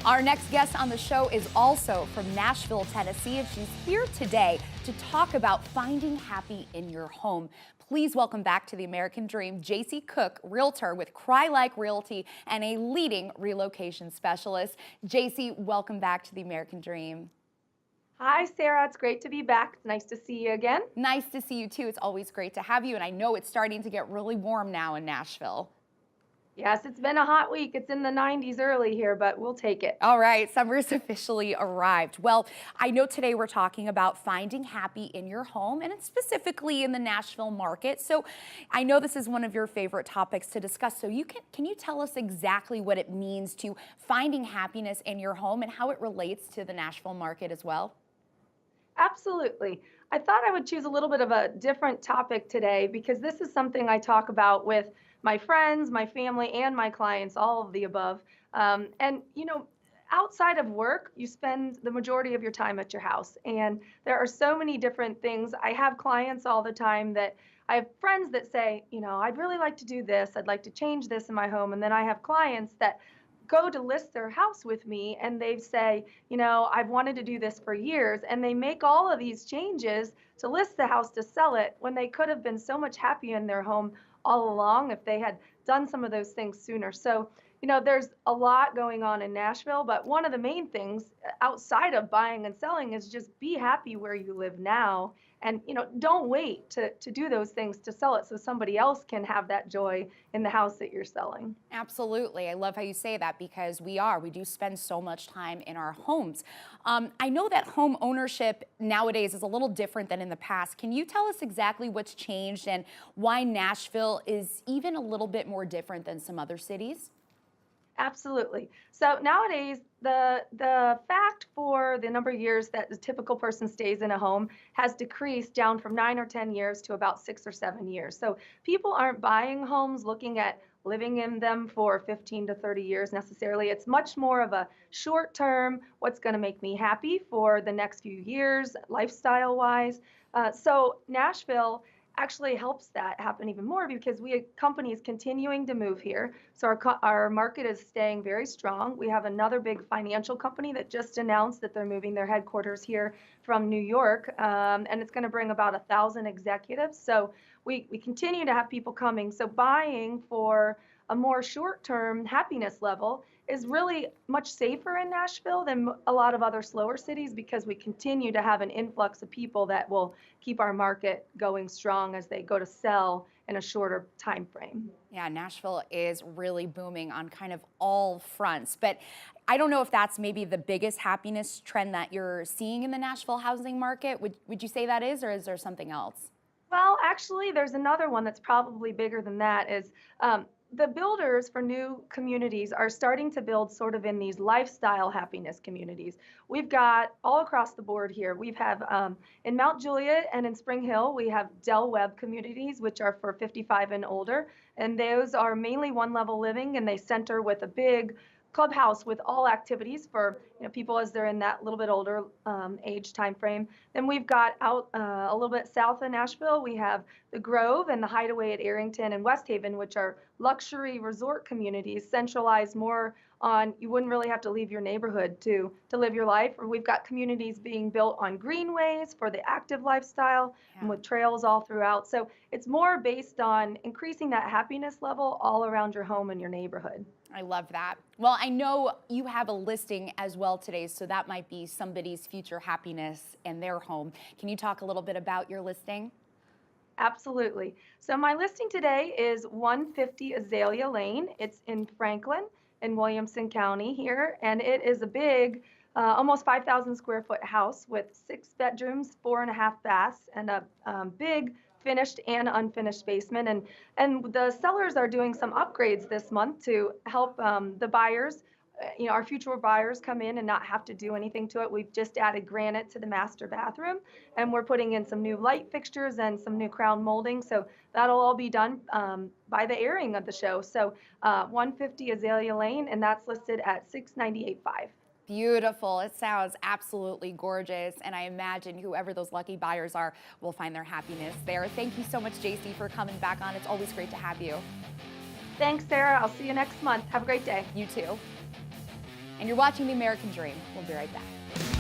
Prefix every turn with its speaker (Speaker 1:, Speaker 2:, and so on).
Speaker 1: Our next guest on the show is also from Nashville, Tennessee, and she's here today to talk about finding happy in your home. Please welcome back to the American Dream, JC Cook, realtor with Crye-Leike Realty and a leading relocation specialist. JC, welcome back to the American Dream.
Speaker 2: Hi, Sarah. It's great to be back. It's nice to see you again.
Speaker 1: Nice to see you too. It's always great to have you, and I know it's starting to get really warm now in Nashville.
Speaker 2: Yes, it's been a hot week. It's in the 90s early here, but we'll take it.
Speaker 1: All right, summer's officially arrived. Well, I know today we're talking about finding happy in your home and specifically in the Nashville market. So I know this is one of your favorite topics to discuss. So can you tell us exactly what it means to finding happiness in your home and how it relates to the Nashville market as well?
Speaker 2: Absolutely. I thought I would choose a little bit of a different topic today because this is something I talk about with my friends, my family, and my clients, all of the above. Outside of work, you spend the majority of your time at your house. And there are so many different things. I have clients all the time that I have friends that say, I'd really like to do this. I'd like to change this in my home. And then I have clients that go to list their house with me and they say, I've wanted to do this for years. And they make all of these changes to list the house to sell it when they could have been so much happier in their home all along if they had done some of those things sooner. So, there's a lot going on in Nashville, but one of the main things outside of buying and selling is just be happy where you live now. And, don't wait to do those things to sell it so somebody else can have that joy in the house that you're selling.
Speaker 1: Absolutely. I love how you say that because we do spend so much time in our homes. I know that home ownership nowadays is a little different than in the past. Can you tell us exactly what's changed and why Nashville is even a little bit more different than some other cities?
Speaker 2: Absolutely. So nowadays, the fact for the number of years that the typical person stays in a home has decreased down from 9 or 10 years to about 6 or 7 years. So people aren't buying homes looking at living in them for 15 to 30 years necessarily. It's much more of a short term, what's going to make me happy for the next few years, lifestyle wise. So Nashville actually helps that happen even more because we have companies continuing to move here. So our market is staying very strong. We have another big financial company that just announced that they're moving their headquarters here from New York, and it's going to bring about 1,000 executives. So we continue to have people coming. So buying for a more short-term happiness level is really much safer in Nashville than a lot of other slower cities because we continue to have an influx of people that will keep our market going strong as they go to sell in a shorter time frame.
Speaker 1: Yeah, Nashville is really booming on kind of all fronts, but I don't know if that's maybe the biggest happiness trend that you're seeing in the Nashville housing market. Would you say that is, or is there something else?
Speaker 2: Well, actually, there's another one that's probably bigger than that is the builders for new communities are starting to build sort of in these lifestyle happiness communities. We've got all across the board here. We have in Mount Juliet and in Spring Hill, we have Del Webb communities, which are for 55 and older. And those are mainly one level living and they center with a big clubhouse with all activities for people as they're in that little bit older age time frame. Then we've got out a little bit south of Nashville, we have the Grove and the Hideaway at Arrington and West Haven, which are luxury resort communities centralized more on you wouldn't really have to leave your neighborhood to live your life. Or we've got communities being built on greenways for the active lifestyle and with trails all throughout. So it's more based on increasing that happiness level all around your home and your neighborhood.
Speaker 1: I love that. Well, I know you have a listing as well today, so that might be somebody's future happiness in their home. Can you talk a little bit about your listing?
Speaker 2: Absolutely. So my listing today is 150 Azalea Lane. It's in Franklin in Williamson County here, and it is a big, almost 5,000 square foot house with 6 bedrooms, 4.5 baths, and a big finished and unfinished basement. And the sellers are doing some upgrades this month to help the buyers. Our future buyers come in and not have to do anything to it. We've just added granite to the master bathroom, and we're putting in some new light fixtures and some new crown molding. So that'll all be done by the airing of the show. So 150 Azalea Lane, and that's listed at $698,500.
Speaker 1: Beautiful. It sounds absolutely gorgeous. And I imagine whoever those lucky buyers are will find their happiness there. Thank you so much, JC, for coming back on. It's always great to have you.
Speaker 2: Thanks, Sarah. I'll see you next month. Have a great day.
Speaker 1: You too. And you're watching The American Dream. We'll be right back.